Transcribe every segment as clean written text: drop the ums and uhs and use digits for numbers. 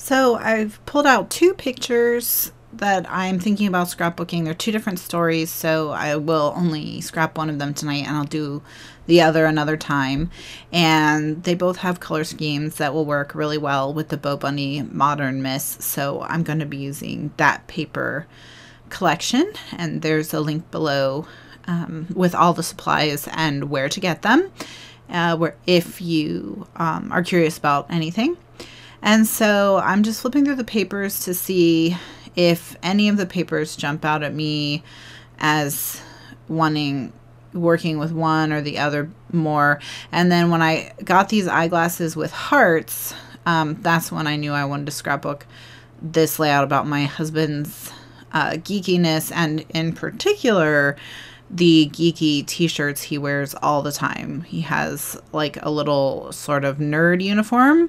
So I've pulled out two pictures that I'm thinking about scrapbooking. They're two different stories, so I will only scrap one of them tonight and I'll do the other another time. And they both have color schemes that will work really well with the Bo Bunny Modern Miss, so I'm going to be using that paper collection, and there's a link below with all the supplies and where to get them, if you are curious about anything. And so I'm just flipping through the papers to see if any of the papers jump out at me as working with one or the other more. And then when I got these eyeglasses with hearts, that's when I knew I wanted to scrapbook this layout about my husband's geekiness, and in particular the geeky t-shirts he wears all the time. He has like a little sort of nerd uniform,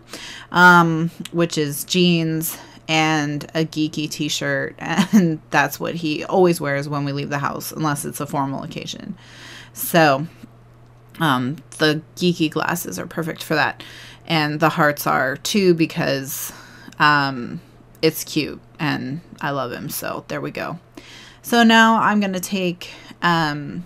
which is jeans and a geeky t-shirt, and that's what he always wears when we leave the house, unless it's a formal occasion. So the geeky glasses are perfect for that, and the hearts are too, because it's cute and I love him. So there we go. So now I'm going to take a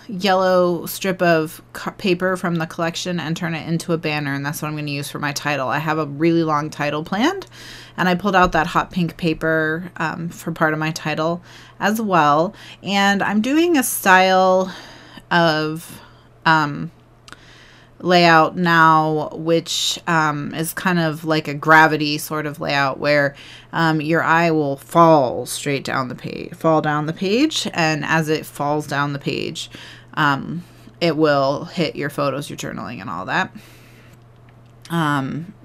yellow strip of paper from the collection and turn it into a banner, and that's what I'm going to use for my title. I have a really long title planned, and I pulled out that hot pink paper for part of my title as well. And I'm doing a style of layout now, which is kind of like a gravity sort of layout, where your eye will fall down the page, and as it falls down the page, it will hit your photos, your journaling, and all that.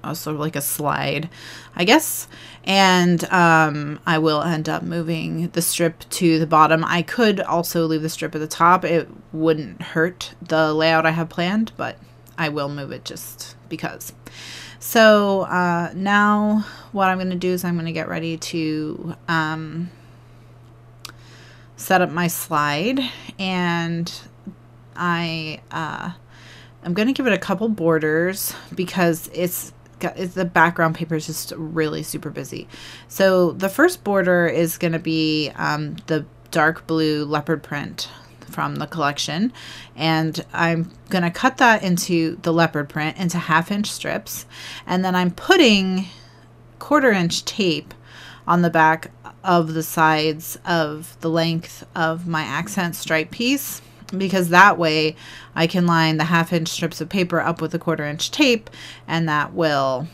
Also like a slide, I guess. And I will end up moving the strip to the bottom. I could also leave the strip at the top. It wouldn't hurt the layout I have planned, but I will move it just because. So now what I'm going to do is I'm going to get ready to set up my slide, and I'm going to give it a couple borders because the background paper is just really super busy. So the first border is going to be the dark blue leopard print from the collection, and I'm going to cut that into the leopard print into 1/2-inch strips, and then I'm putting 1/4-inch tape on the back of the sides of the length of my accent stripe piece, because that way I can line the 1/2-inch strips of paper up with the 1/4-inch tape, and that will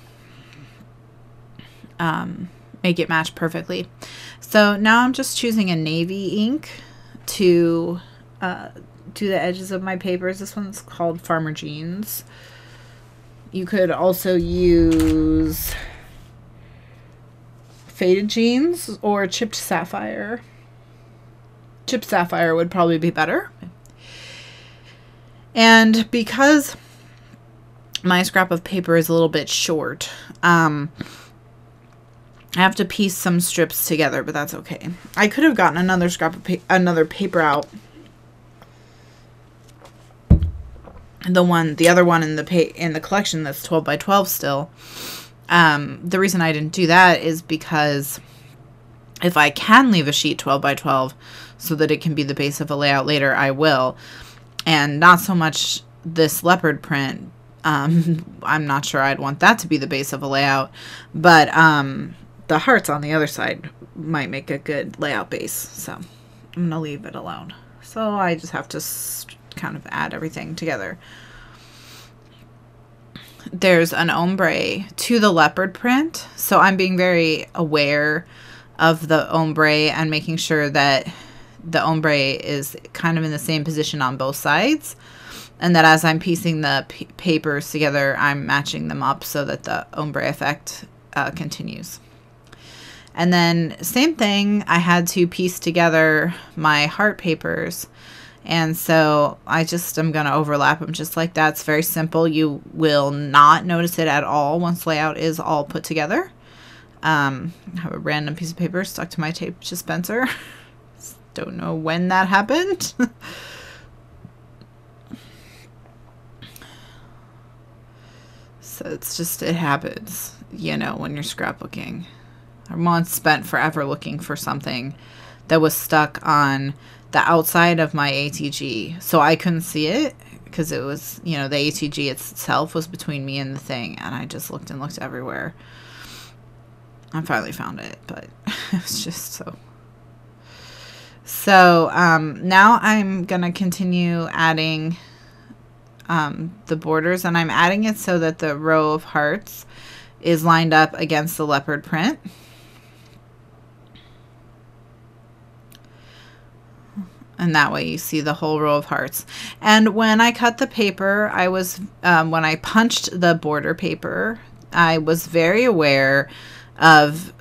make it match perfectly. So now I'm just choosing a navy ink to do the edges of my papers. This one's called Farmer Jeans. You could also use Faded Jeans or Chipped Sapphire. Chipped Sapphire would probably be better. And because my scrap of paper is a little bit short, I have to piece some strips together, but that's okay. I could have gotten another scrap of another paper out. The other one in the collection that's 12 by 12 still. The reason I didn't do that is because if I can leave a sheet 12 by 12 so that it can be the base of a layout later, I will. And not so much this leopard print. I'm not sure I'd want that to be the base of a layout, but the hearts on the other side might make a good layout base. So I'm going to leave it alone. So I just have to kind of add everything together. There's an ombre to the leopard print, so I'm being very aware of the ombre and making sure that the ombre is kind of in the same position on both sides, and that as I'm piecing the papers together, I'm matching them up so that the ombre effect continues. And then same thing, I had to piece together my heart papers. And so I just am going to overlap them just like that. It's very simple. You will not notice it at all once layout is all put together. I have a random piece of paper stuck to my tape dispenser. Don't know when that happened. So it's just, it happens, you know, when you're scrapbooking. I once spent forever looking for something that was stuck on the outside of my ATG. So I couldn't see it because it was, you know, the ATG itself was between me and the thing. And I just looked and looked everywhere. I finally found it, but it was just so. So now I'm going to continue adding the borders, and I'm adding it so that the row of hearts is lined up against the leopard print. And that way you see the whole row of hearts. And when I cut the paper, I was, when I punched the border paper, I was very aware of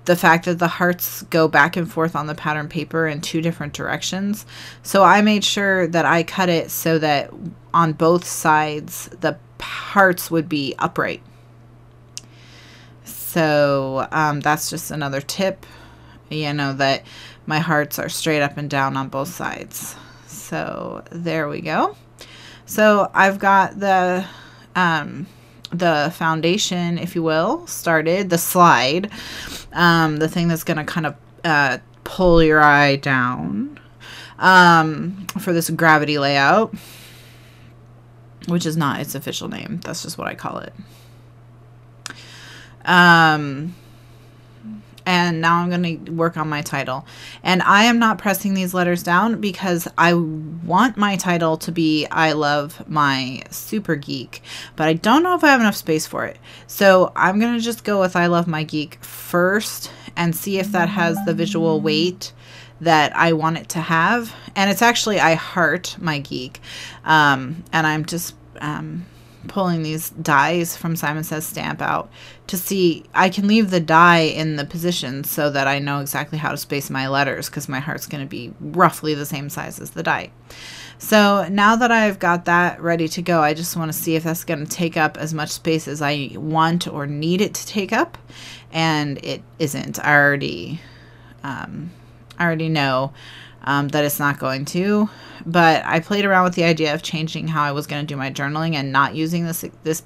the fact that the hearts go back and forth on the pattern paper in 2 different directions. So I made sure that I cut it so that on both sides, the hearts would be upright. So that's just another tip, you know, that my hearts are straight up and down on both sides. So there we go. So I've got the foundation, if you will, started, the slide, the thing that's going to kind of pull your eye down for this gravity layout, which is not its official name. That's just what I call it. And now I'm going to work on my title. And I am not pressing these letters down because I want my title to be I love my super geek. But I don't know if I have enough space for it. So I'm going to just go with I love my geek first and see if that has the visual weight that I want it to have. And it's actually I heart my geek. And I'm just pulling these dies from Simon Says Stamp out to see. I can leave the die in the position so that I know exactly how to space my letters, because my heart's going to be roughly the same size as the die. So now that I've got that ready to go, I just want to see if that's going to take up as much space as I want or need it to take up, and it isn't. I already know that it's not going to, but I played around with the idea of changing how I was going to do my journaling and not using this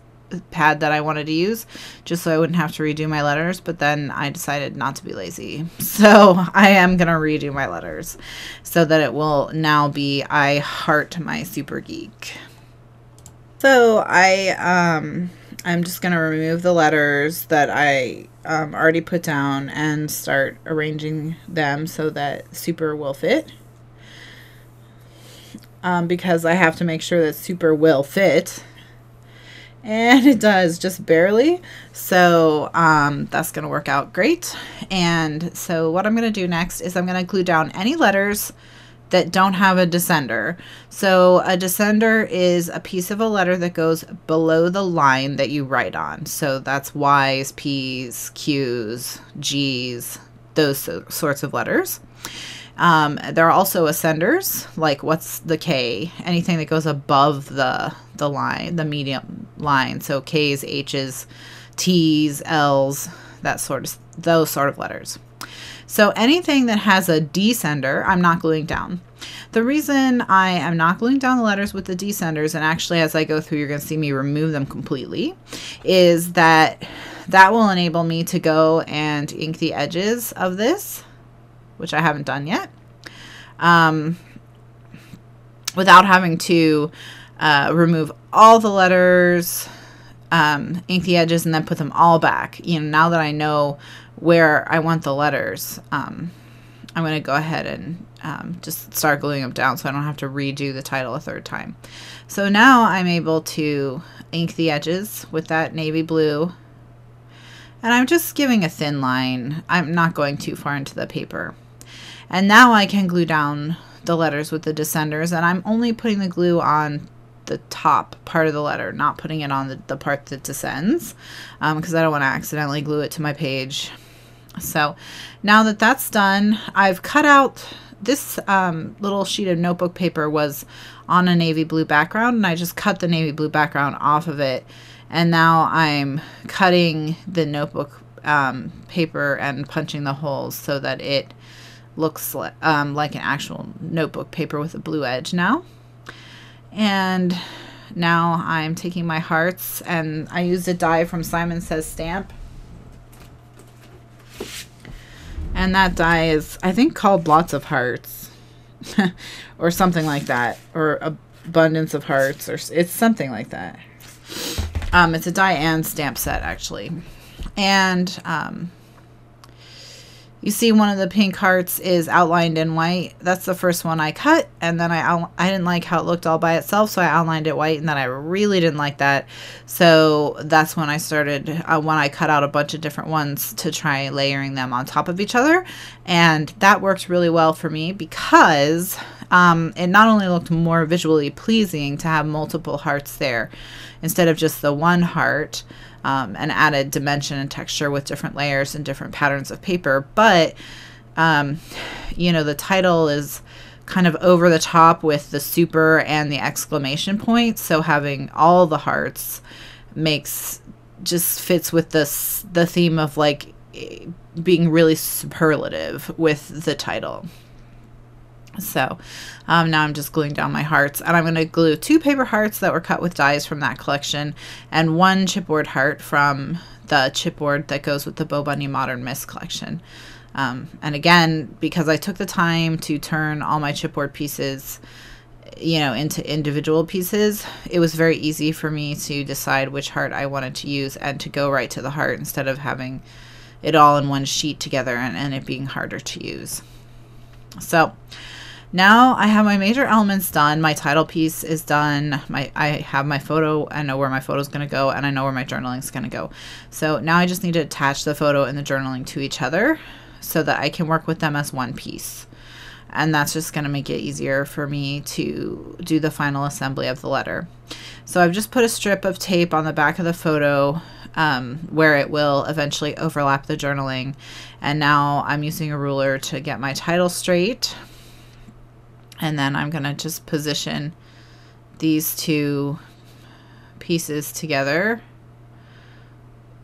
pad that I wanted to use, just so I wouldn't have to redo my letters. But then I decided not to be lazy, so I am going to redo my letters so that it will now be I heart my super geek. So I'm just going to remove the letters that I already put down and start arranging them so that super will fit. Because I have to make sure that super will fit. And it does, just barely. So that's going to work out great. And so what I'm going to do next is I'm going to glue down any letters that don't have a descender. So a descender is a piece of a letter that goes below the line that you write on. So that's Y's, P's, Q's, G's, those sorts of letters. There are also ascenders, like what's the K? Anything that goes above the line, the medium line. So K's, H's, T's, L's, those sort of letters. So anything that has a descender, I'm not gluing down. The reason I am not gluing down the letters with the descenders, and actually as I go through you're going to see me remove them completely, is that will enable me to go and ink the edges of this, which I haven't done yet, without having to remove all the letters, ink the edges, and then put them all back. You know, now that I know where I want the letters, I'm going to go ahead and just start gluing them down so I don't have to redo the title a third time. So now I'm able to ink the edges with that navy blue, and I'm just giving a thin line. I'm not going too far into the paper. And now I can glue down the letters with the descenders, and I'm only putting the glue on the top part of the letter, not putting it on the part that descends, because I don't want to accidentally glue it to my page. So now that that's done, I've cut out this little sheet of notebook paper was on a navy blue background, and I just cut the navy blue background off of it. And now I'm cutting the notebook paper and punching the holes so that it looks like an actual notebook paper with a blue edge now. And now I'm taking my hearts, and I used a die from Simon Says Stamp. And that die is, I think, called Lots of Hearts. Or something like that. Or Abundance of Hearts. Or it's something like that. It's a die and stamp set, actually. And you see one of the pink hearts is outlined in white. That's the first one I cut, and then I didn't like how it looked all by itself, so I outlined it white, and then I really didn't like that. So that's when I started, when I cut out a bunch of different ones to try layering them on top of each other. And that worked really well for me because it not only looked more visually pleasing to have multiple hearts there instead of just the one heart, and added dimension and texture with different layers and different patterns of paper. But, you know, the title is kind of over the top with the super and the exclamation point. So having all the hearts just fits with the theme of like being really superlative with the title. So now I'm just gluing down my hearts, and I'm going to glue 2 paper hearts that were cut with dies from that collection and 1 chipboard heart from the chipboard that goes with the Bo Bunny Modern Mist collection. And again, because I took the time to turn all my chipboard pieces, you know, into individual pieces, it was very easy for me to decide which heart I wanted to use and to go right to the heart instead of having it all in one sheet together and it being harder to use. So now I have my major elements done. My title piece is done. I have my photo. I know where my photo is going to go, and I know where my journaling is going to go. So now I just need to attach the photo and the journaling to each other so that I can work with them as one piece. And that's just going to make it easier for me to do the final assembly of the letter. So I've just put a strip of tape on the back of the photo where it will eventually overlap the journaling. And now I'm using a ruler to get my title straight. And then I'm going to just position these 2 pieces together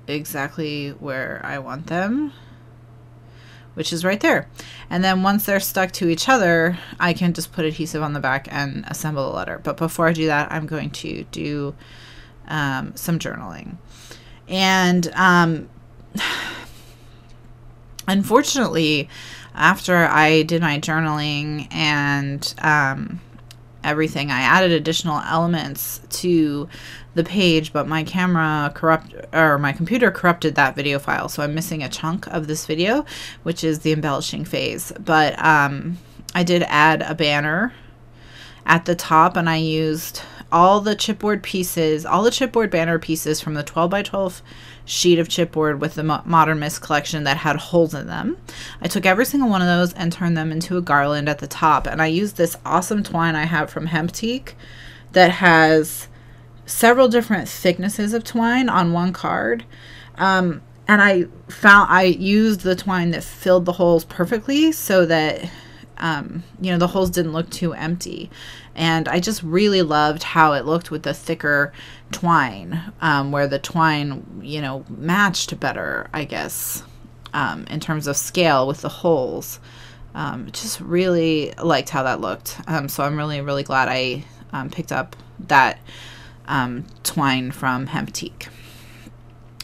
exactly where I want them, which is right there. And then once they're stuck to each other, I can just put adhesive on the back and assemble the letter. But before I do that, I'm going to do some journaling. And unfortunately, after I did my journaling and everything, I added additional elements to the page, but my my computer corrupted that video file, so I'm missing a chunk of this video, which is the embellishing phase. But I did add a banner at the top, and I used all the chipboard pieces, all the chipboard banner pieces from the 12 by 12 sheet of chipboard with the Modern Mist collection that had holes in them. I took every single one of those and turned them into a garland at the top, and I used this awesome twine I have from Geek that has several different thicknesses of twine on one card. And I used the twine that filled the holes perfectly so that you know, the holes didn't look too empty. And I just really loved how it looked with the thicker twine, where the twine, you know, matched better, I guess, in terms of scale with the holes. Just really liked how that looked. So I'm really, really glad I picked up that twine from Geek.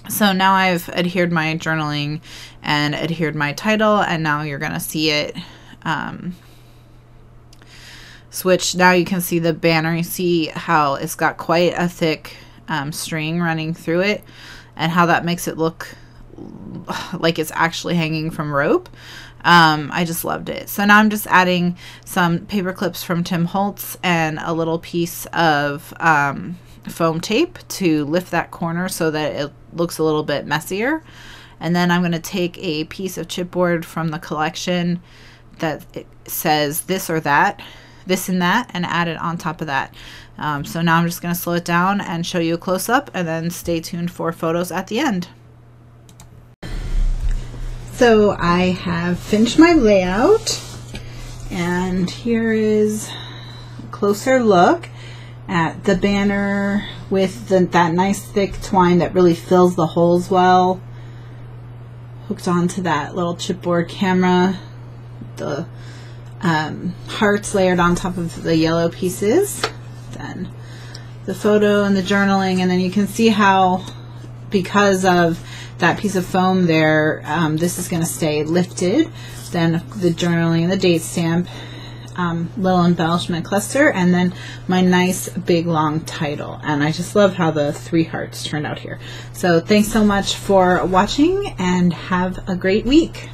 So now I've adhered my journaling and adhered my title, and now you're going to see it switch. Now you can see the banner. You see how it's got quite a thick string running through it, and how that makes it look like it's actually hanging from rope. I just loved it. So now I'm just adding some paper clips from Tim Holtz and a little piece of foam tape to lift that corner so that it looks a little bit messier. And then I'm going to take a piece of chipboard from the collection that it says this or that, this and that, and add it on top of that. So now I'm just going to slow it down and show you a close-up, and then stay tuned for photos at the end. So I have finished my layout, and here is a closer look at the banner with that nice thick twine that really fills the holes well, hooked onto that little chipboard camera. The hearts layered on top of the yellow pieces, then the photo and the journaling, and then you can see how, because of that piece of foam there, this is going to stay lifted. Then the journaling and the date stamp, little embellishment cluster, and then my nice big long title. And I just love how the 3 hearts turned out here. So thanks so much for watching, and have a great week.